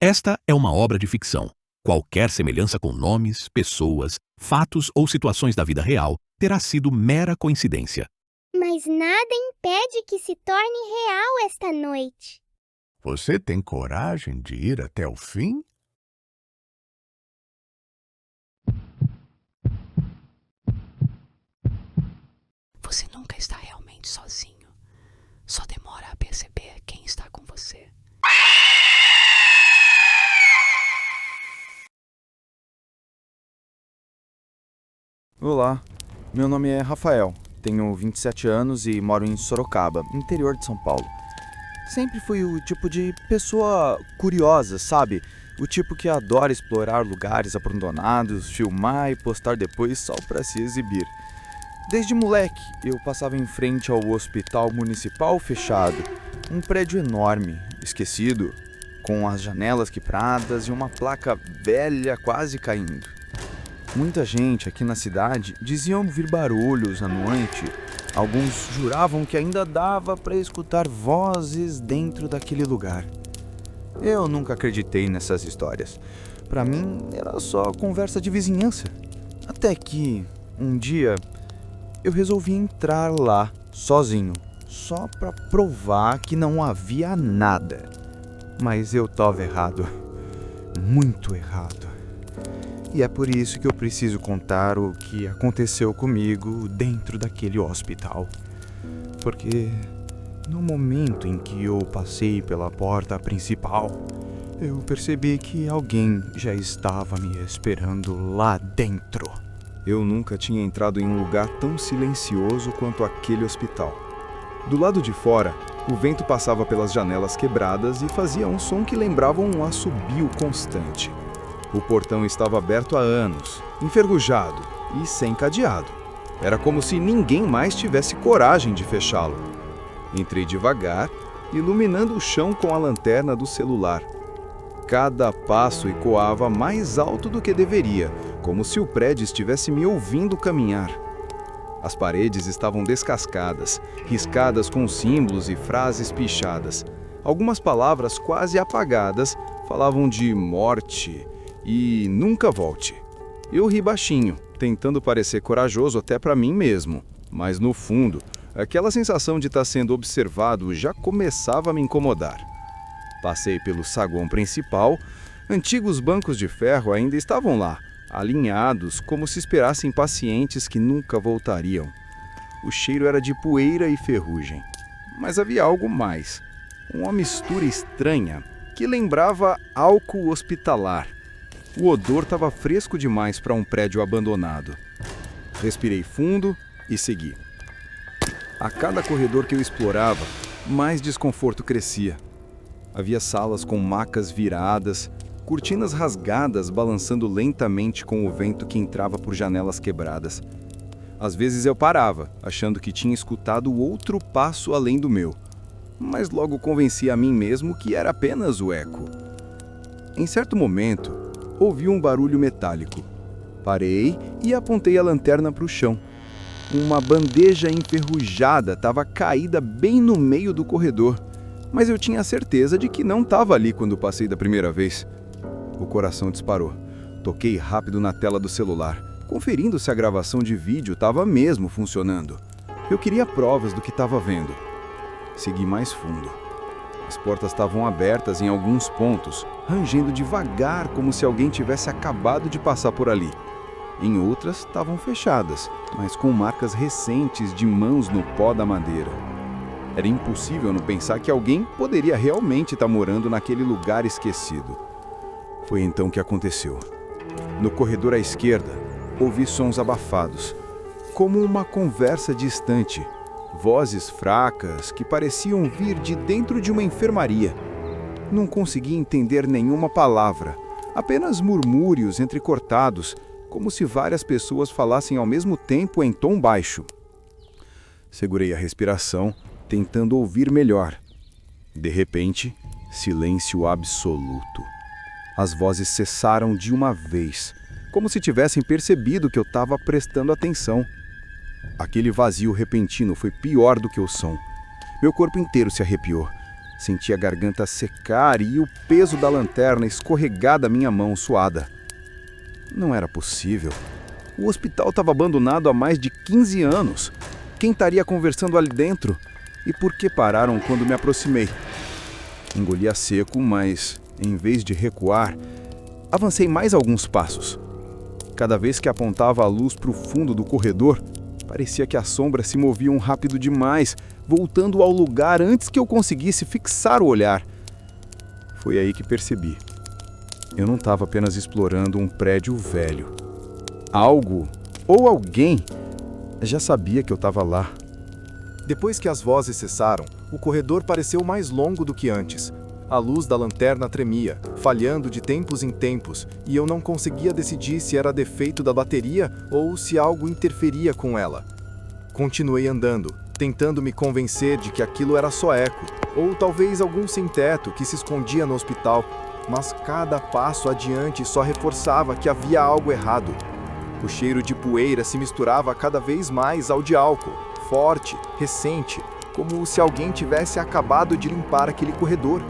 Esta é uma obra de ficção. Qualquer semelhança com nomes, pessoas, fatos ou situações da vida real terá sido mera coincidência. Mas nada impede que se torne real esta noite. Você tem coragem de ir até o fim? Você nunca está realmente sozinho. Só demora a perceber quem está com você. Olá, meu nome é Rafael, tenho 27 anos e moro em Sorocaba, interior de São Paulo. Sempre fui o tipo de pessoa curiosa, sabe? O tipo que adora explorar lugares abandonados, filmar e postar depois só para se exibir. Desde moleque, eu passava em frente ao hospital municipal fechado, um prédio enorme, esquecido, com as janelas quebradas e uma placa velha quase caindo. Muita gente aqui na cidade dizia ouvir barulhos à noite. Alguns juravam que ainda dava para escutar vozes dentro daquele lugar. Eu nunca acreditei nessas histórias. Para mim, era só conversa de vizinhança. Até que, um dia, eu resolvi entrar lá, sozinho, só para provar que não havia nada. Mas eu estava errado. Muito errado. E é por isso que eu preciso contar o que aconteceu comigo dentro daquele hospital. Porque no momento em que eu passei pela porta principal, eu percebi que alguém já estava me esperando lá dentro. Eu nunca tinha entrado em um lugar tão silencioso quanto aquele hospital. Do lado de fora, o vento passava pelas janelas quebradas e fazia um som que lembrava um assobio constante. O portão estava aberto há anos, enferrujado e sem cadeado. Era como se ninguém mais tivesse coragem de fechá-lo. Entrei devagar, iluminando o chão com a lanterna do celular. Cada passo ecoava mais alto do que deveria, como se o prédio estivesse me ouvindo caminhar. As paredes estavam descascadas, riscadas com símbolos e frases pichadas. Algumas palavras quase apagadas falavam de morte e nunca volte. Eu ri baixinho, tentando parecer corajoso até para mim mesmo, mas no fundo, aquela sensação de estar sendo observado já começava a me incomodar. Passei pelo saguão principal, antigos bancos de ferro ainda estavam lá, alinhados como se esperassem pacientes que nunca voltariam. O cheiro era de poeira e ferrugem, mas havia algo mais, uma mistura estranha que lembrava álcool hospitalar. O odor estava fresco demais para um prédio abandonado. Respirei fundo e segui. A cada corredor que eu explorava, mais desconforto crescia. Havia salas com macas viradas, cortinas rasgadas balançando lentamente com o vento que entrava por janelas quebradas. Às vezes eu parava, achando que tinha escutado outro passo além do meu, mas logo convenci a mim mesmo que era apenas o eco. Em certo momento, ouvi um barulho metálico. Parei e apontei a lanterna para o chão. Uma bandeja enferrujada estava caída bem no meio do corredor, mas eu tinha certeza de que não estava ali quando passei da primeira vez. O coração disparou. Toquei rápido na tela do celular, conferindo se a gravação de vídeo estava mesmo funcionando. Eu queria provas do que estava vendo. Segui mais fundo. As portas estavam abertas em alguns pontos, rangendo devagar como se alguém tivesse acabado de passar por ali. Em outras, estavam fechadas, mas com marcas recentes de mãos no pó da madeira. Era impossível não pensar que alguém poderia realmente estar morando naquele lugar esquecido. Foi então que aconteceu. No corredor à esquerda, ouvi sons abafados, como uma conversa distante. Vozes fracas que pareciam vir de dentro de uma enfermaria. Não consegui entender nenhuma palavra, apenas murmúrios entrecortados, como se várias pessoas falassem ao mesmo tempo em tom baixo. Segurei a respiração, tentando ouvir melhor. De repente, silêncio absoluto. As vozes cessaram de uma vez, como se tivessem percebido que eu estava prestando atenção. Aquele vazio repentino foi pior do que o som. Meu corpo inteiro se arrepiou. Senti a garganta secar e o peso da lanterna escorregar da minha mão suada. Não era possível. O hospital estava abandonado há mais de 15 anos. Quem estaria conversando ali dentro? E por que pararam quando me aproximei? Engoli a seco, mas, em vez de recuar, avancei mais alguns passos. Cada vez que apontava a luz para o fundo do corredor, parecia que as sombras se moviam rápido demais, voltando ao lugar antes que eu conseguisse fixar o olhar. Foi aí que percebi. Eu não estava apenas explorando um prédio velho. Algo, ou alguém, já sabia que eu estava lá. Depois que as vozes cessaram, o corredor pareceu mais longo do que antes. A luz da lanterna tremia, falhando de tempos em tempos, e eu não conseguia decidir se era defeito da bateria ou se algo interferia com ela. Continuei andando, tentando me convencer de que aquilo era só eco, ou talvez algum sem-teto que se escondia no hospital, mas cada passo adiante só reforçava que havia algo errado. O cheiro de poeira se misturava cada vez mais ao de álcool, forte, recente, como se alguém tivesse acabado de limpar aquele corredor.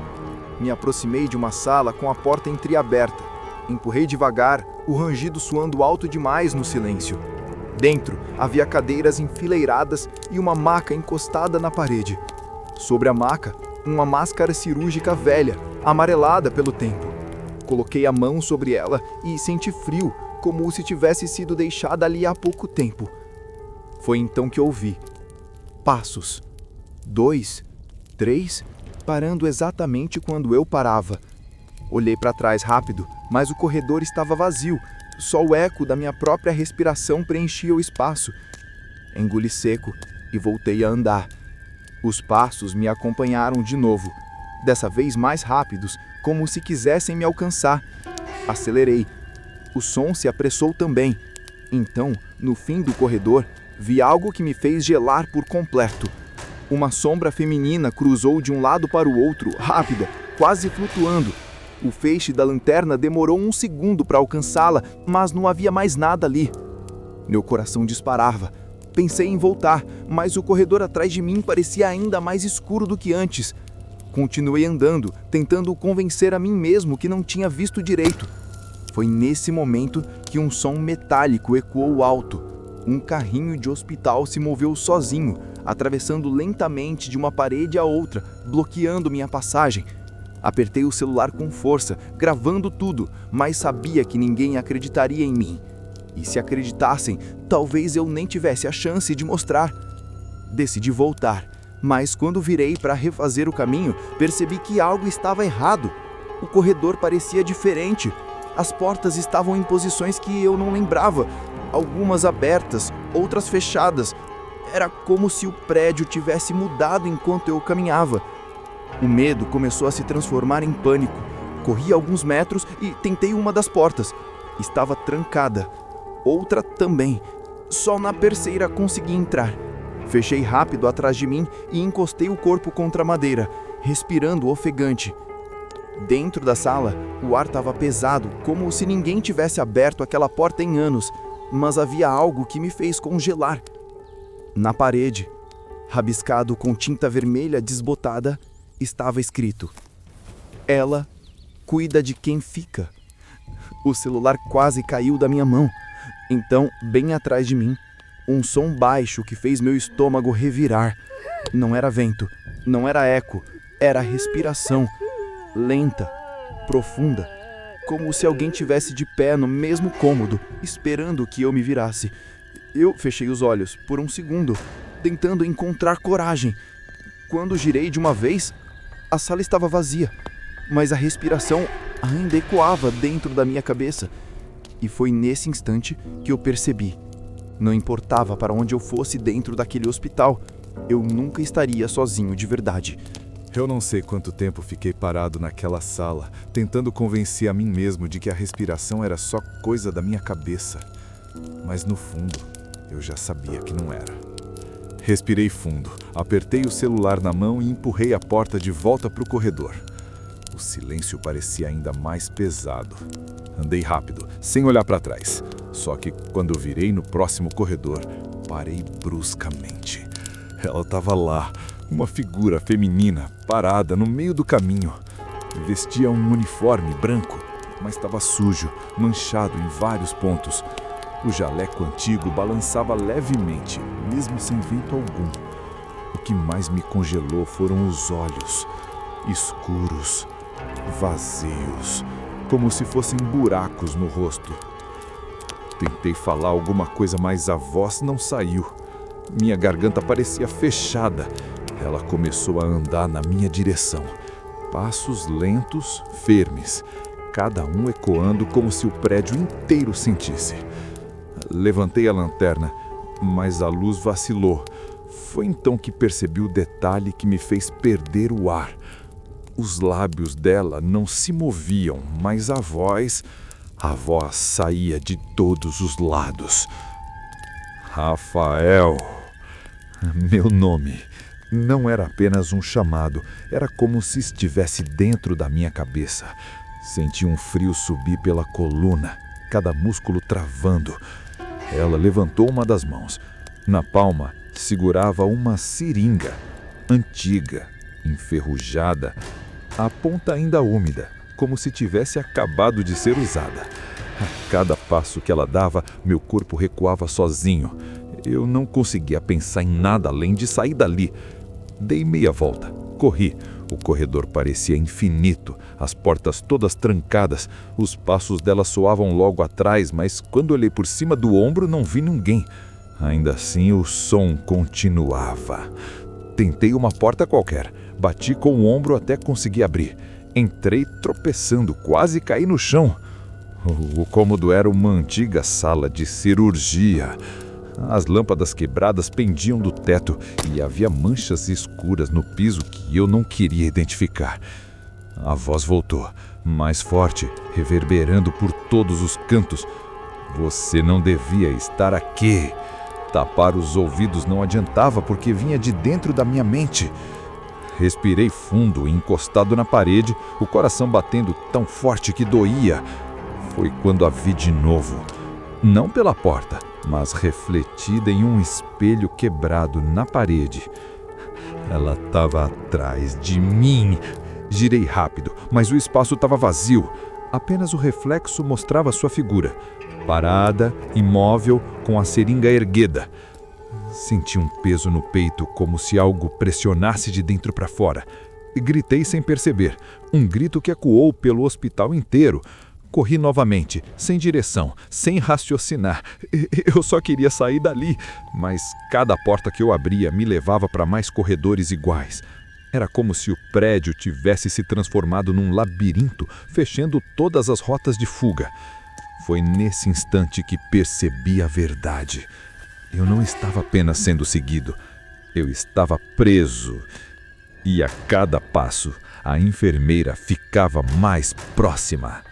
Me aproximei de uma sala com a porta entreaberta. Empurrei devagar, o rangido soando alto demais no silêncio. Dentro, havia cadeiras enfileiradas e uma maca encostada na parede. Sobre a maca, uma máscara cirúrgica velha, amarelada pelo tempo. Coloquei a mão sobre ela e senti frio, como se tivesse sido deixada ali há pouco tempo. Foi então que ouvi. Passos. 2, 3, parando exatamente quando eu parava. Olhei para trás rápido, mas o corredor estava vazio. Só o eco da minha própria respiração preenchia o espaço. Engoli seco e voltei a andar. Os passos me acompanharam de novo, dessa vez mais rápidos, como se quisessem me alcançar. Acelerei. O som se apressou também. Então, no fim do corredor, vi algo que me fez gelar por completo. Uma sombra feminina cruzou de um lado para o outro, rápida, quase flutuando. O feixe da lanterna demorou um segundo para alcançá-la, mas não havia mais nada ali. Meu coração disparava. Pensei em voltar, mas o corredor atrás de mim parecia ainda mais escuro do que antes. Continuei andando, tentando convencer a mim mesmo que não tinha visto direito. Foi nesse momento que um som metálico ecoou alto. Um carrinho de hospital se moveu sozinho, atravessando lentamente de uma parede a outra, bloqueando minha passagem. Apertei o celular com força, gravando tudo, mas sabia que ninguém acreditaria em mim. E se acreditassem, talvez eu nem tivesse a chance de mostrar. Decidi voltar, mas quando virei para refazer o caminho, percebi que algo estava errado. O corredor parecia diferente. As portas estavam em posições que eu não lembrava, algumas abertas, outras fechadas. Era como se o prédio tivesse mudado enquanto eu caminhava. O medo começou a se transformar em pânico. Corri alguns metros e tentei uma das portas. Estava trancada. Outra também. Só na terceira consegui entrar. Fechei rápido atrás de mim e encostei o corpo contra a madeira, respirando ofegante. Dentro da sala, o ar estava pesado, como se ninguém tivesse aberto aquela porta em anos, mas havia algo que me fez congelar. Na parede, rabiscado com tinta vermelha desbotada, estava escrito: "Ela cuida de quem fica." O celular quase caiu da minha mão. Então, bem atrás de mim, um som baixo que fez meu estômago revirar. Não era vento, não era eco, era respiração. Lenta, profunda, como se alguém tivesse de pé no mesmo cômodo, esperando que eu me virasse. Eu fechei os olhos por um segundo, tentando encontrar coragem. Quando girei de uma vez, a sala estava vazia, mas a respiração ainda ecoava dentro da minha cabeça. E foi nesse instante que eu percebi. Não importava para onde eu fosse dentro daquele hospital, eu nunca estaria sozinho de verdade. Eu não sei quanto tempo fiquei parado naquela sala, tentando convencer a mim mesmo de que a respiração era só coisa da minha cabeça. Mas no fundo, eu já sabia que não era. Respirei fundo, apertei o celular na mão e empurrei a porta de volta para o corredor. O silêncio parecia ainda mais pesado. Andei rápido, sem olhar para trás. Só que quando virei no próximo corredor, parei bruscamente. Ela estava lá, Uma figura feminina parada no meio do caminho. Vestia um uniforme branco, mas estava sujo, manchado em vários pontos. O jaleco antigo balançava levemente, mesmo sem vento algum. O que mais me congelou foram os olhos, escuros, vazios, como se fossem buracos no rosto. Tentei falar alguma coisa, mas a voz não saiu. Minha garganta parecia fechada. Ela começou a andar na minha direção. Passos lentos, firmes, cada um ecoando como se o prédio inteiro sentisse. Levantei a lanterna, mas a luz vacilou. Foi então que percebi o detalhe que me fez perder o ar. Os lábios dela não se moviam, mas a voz saía de todos os lados. Rafael. Meu nome não era apenas um chamado, era como se estivesse dentro da minha cabeça. Senti um frio subir pela coluna, cada músculo travando. Ela levantou uma das mãos. Na palma, segurava uma seringa, antiga, enferrujada, a ponta ainda úmida, como se tivesse acabado de ser usada. A cada passo que ela dava, meu corpo recuava sozinho. Eu não conseguia pensar em nada além de sair dali. Dei meia volta, corri. O corredor parecia infinito, as portas todas trancadas. Os passos dela soavam logo atrás, mas quando olhei por cima do ombro não vi ninguém. Ainda assim, o som continuava. Tentei uma porta qualquer, bati com o ombro até conseguir abrir. Entrei tropeçando, quase caí no chão. O cômodo era uma antiga sala de cirurgia. As lâmpadas quebradas pendiam do teto e havia manchas escuras no piso que eu não queria identificar. A voz voltou, mais forte, reverberando por todos os cantos. Você não devia estar aqui. Tapar os ouvidos não adiantava porque vinha de dentro da minha mente. Respirei fundo, encostado na parede, o coração batendo tão forte que doía. Foi quando a vi de novo. Não pela porta, mas refletida em um espelho quebrado na parede. Ela estava atrás de mim. Girei rápido, mas o espaço estava vazio. Apenas o reflexo mostrava sua figura, parada, imóvel, com a seringa erguida. Senti um peso no peito, como se algo pressionasse de dentro para fora. Gritei sem perceber, um grito que ecoou pelo hospital inteiro. Corri novamente, sem direção, sem raciocinar. Eu só queria sair dali, mas cada porta que eu abria me levava para mais corredores iguais. Era como se o prédio tivesse se transformado num labirinto, fechando todas as rotas de fuga. Foi nesse instante que percebi a verdade. Eu não estava apenas sendo seguido, eu estava preso. E a cada passo, a enfermeira ficava mais próxima.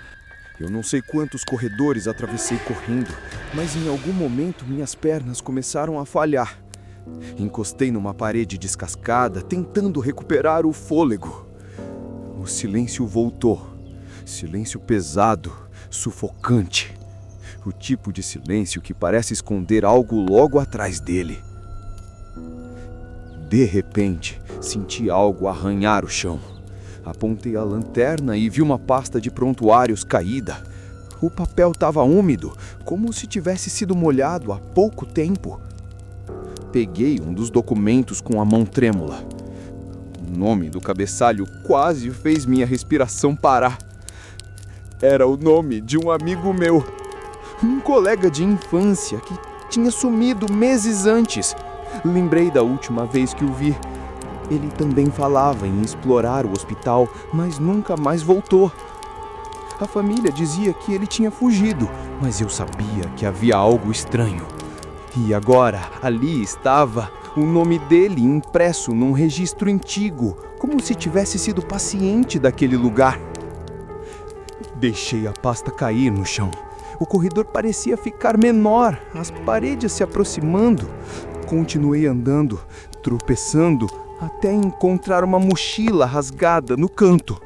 Eu não sei quantos corredores atravessei correndo, mas em algum momento minhas pernas começaram a falhar. Encostei numa parede descascada, tentando recuperar o fôlego. O silêncio voltou. Silêncio pesado, sufocante. O tipo de silêncio que parece esconder algo logo atrás dele. De repente, senti algo arranhar o chão. Apontei a lanterna e vi uma pasta de prontuários caída. O papel estava úmido, como se tivesse sido molhado há pouco tempo. Peguei um dos documentos com a mão trêmula. O nome do cabeçalho quase fez minha respiração parar. Era o nome de um amigo meu, um colega de infância que tinha sumido meses antes. Lembrei da última vez que o vi. Ele também falava em explorar o hospital, mas nunca mais voltou. A família dizia que ele tinha fugido, mas eu sabia que havia algo estranho. E agora, ali estava o nome dele impresso num registro antigo, como se tivesse sido paciente daquele lugar. Deixei a pasta cair no chão. O corredor parecia ficar menor, as paredes se aproximando. Continuei andando, tropeçando, até encontrar uma mochila rasgada no canto.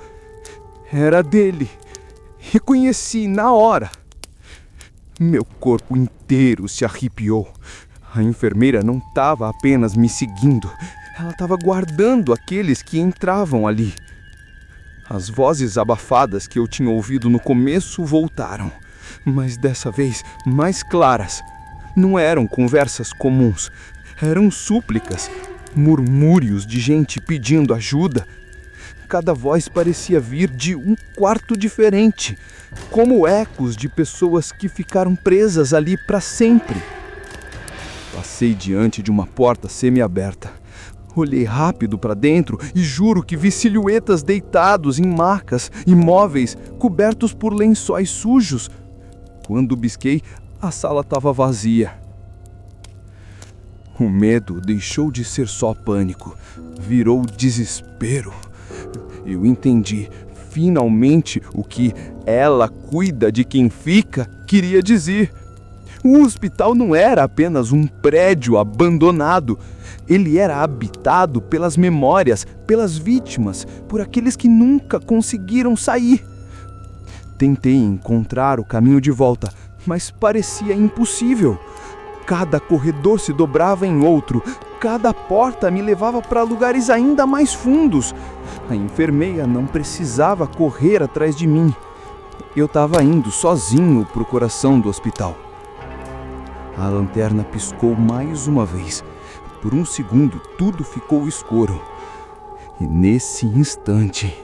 Era dele. Reconheci na hora. Meu corpo inteiro se arrepiou. A enfermeira não estava apenas me seguindo. Ela estava guardando aqueles que entravam ali. As vozes abafadas que eu tinha ouvido no começo voltaram, mas dessa vez mais claras. Não eram conversas comuns, eram súplicas, murmúrios de gente pedindo ajuda. Cada voz parecia vir de um quarto diferente, como ecos de pessoas que ficaram presas ali para sempre. Passei diante de uma porta semi-aberta. Olhei rápido para dentro e juro que vi silhuetas deitados em macas e móveis cobertos por lençóis sujos. Quando bisquei, a sala estava vazia. O medo deixou de ser só pânico, virou desespero. Eu entendi finalmente o que "ela cuida de quem fica" queria dizer. O hospital não era apenas um prédio abandonado. Ele era habitado pelas memórias, pelas vítimas, por aqueles que nunca conseguiram sair. Tentei encontrar o caminho de volta, mas parecia impossível. Cada corredor se dobrava em outro, cada porta me levava para lugares ainda mais fundos. A enfermeira não precisava correr atrás de mim. Eu estava indo sozinho para o coração do hospital. A lanterna piscou mais uma vez. Por um segundo, tudo ficou escuro. E nesse instante,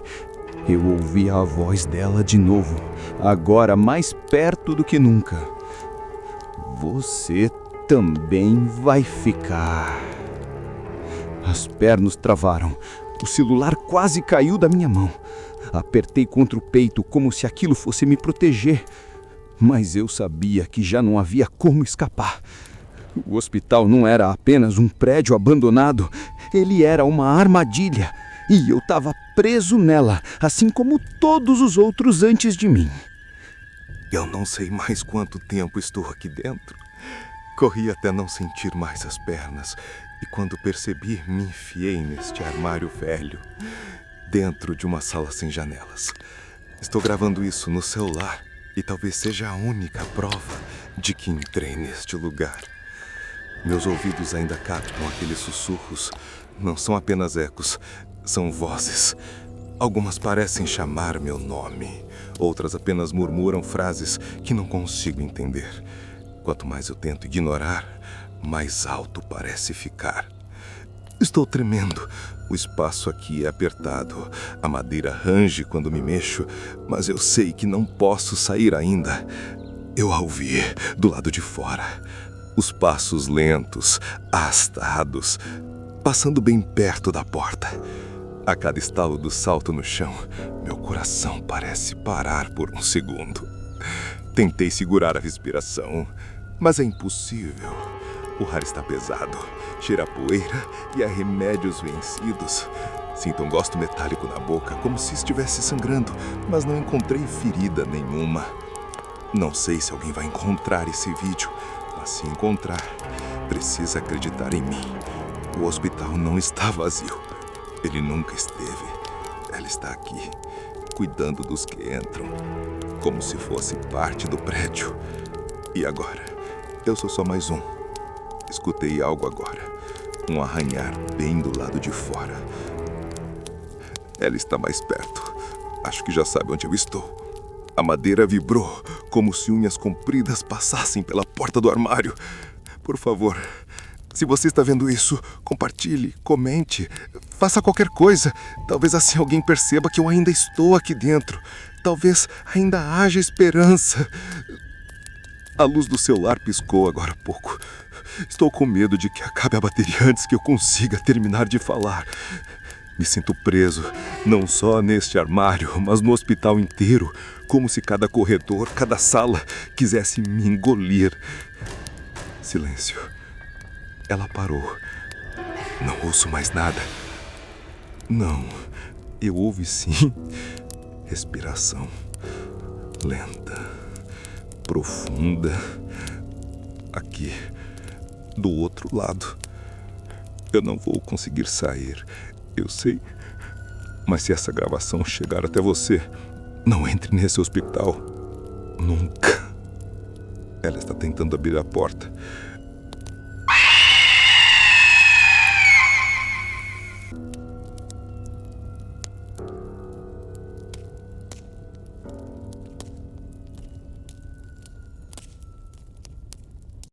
eu ouvi a voz dela de novo, agora mais perto do que nunca. Você também vai ficar. As pernas travaram. O celular quase caiu da minha mão. Apertei contra o peito como se aquilo fosse me proteger. Mas eu sabia que já não havia como escapar. O hospital não era apenas um prédio abandonado, ele era uma armadilha. E eu estava preso nela, assim como todos os outros antes de mim. Eu não sei mais quanto tempo estou aqui dentro. Corri até não sentir mais as pernas, e quando percebi, me enfiei neste armário velho, dentro de uma sala sem janelas. Estou gravando isso no celular, e talvez seja a única prova de que entrei neste lugar. Meus ouvidos ainda captam aqueles sussurros. Não são apenas ecos, são vozes. Algumas parecem chamar meu nome, outras apenas murmuram frases que não consigo entender. Quanto mais eu tento ignorar, mais alto parece ficar. Estou tremendo. O espaço aqui é apertado. A madeira range quando me mexo, mas eu sei que não posso sair ainda. Eu a ouvi do lado de fora. Os passos lentos, arrastados, passando bem perto da porta. A cada estalo do salto no chão, meu coração parece parar por um segundo. Tentei segurar a respiração, mas é impossível. O ar está pesado, cheira a poeira e a remédios vencidos. Sinto um gosto metálico na boca, como se estivesse sangrando, mas não encontrei ferida nenhuma. Não sei se alguém vai encontrar esse vídeo, mas se encontrar, precisa acreditar em mim. O hospital não está vazio. Ele nunca esteve. Ela está aqui, cuidando dos que entram, como se fosse parte do prédio. E agora, eu sou só mais um. Escutei algo agora. Um arranhar bem do lado de fora. Ela está mais perto. Acho que já sabe onde eu estou. A madeira vibrou, como se unhas compridas passassem pela porta do armário. Por favor, se você está vendo isso, compartilhe, comente, faça qualquer coisa. Talvez assim alguém perceba que eu ainda estou aqui dentro. Talvez ainda haja esperança. A luz do celular piscou agora há pouco. Estou com medo de que acabe a bateria antes que eu consiga terminar de falar. Me sinto preso, não só neste armário, mas no hospital inteiro, como se cada corredor, cada sala quisesse me engolir. Silêncio. Ela parou. Não ouço mais nada. Não, eu ouvi sim. Respiração lenta, profunda. Aqui, do outro lado. Eu não vou conseguir sair. Eu sei, mas se essa gravação chegar até você, não entre nesse hospital. Nunca. Ela está tentando abrir a porta.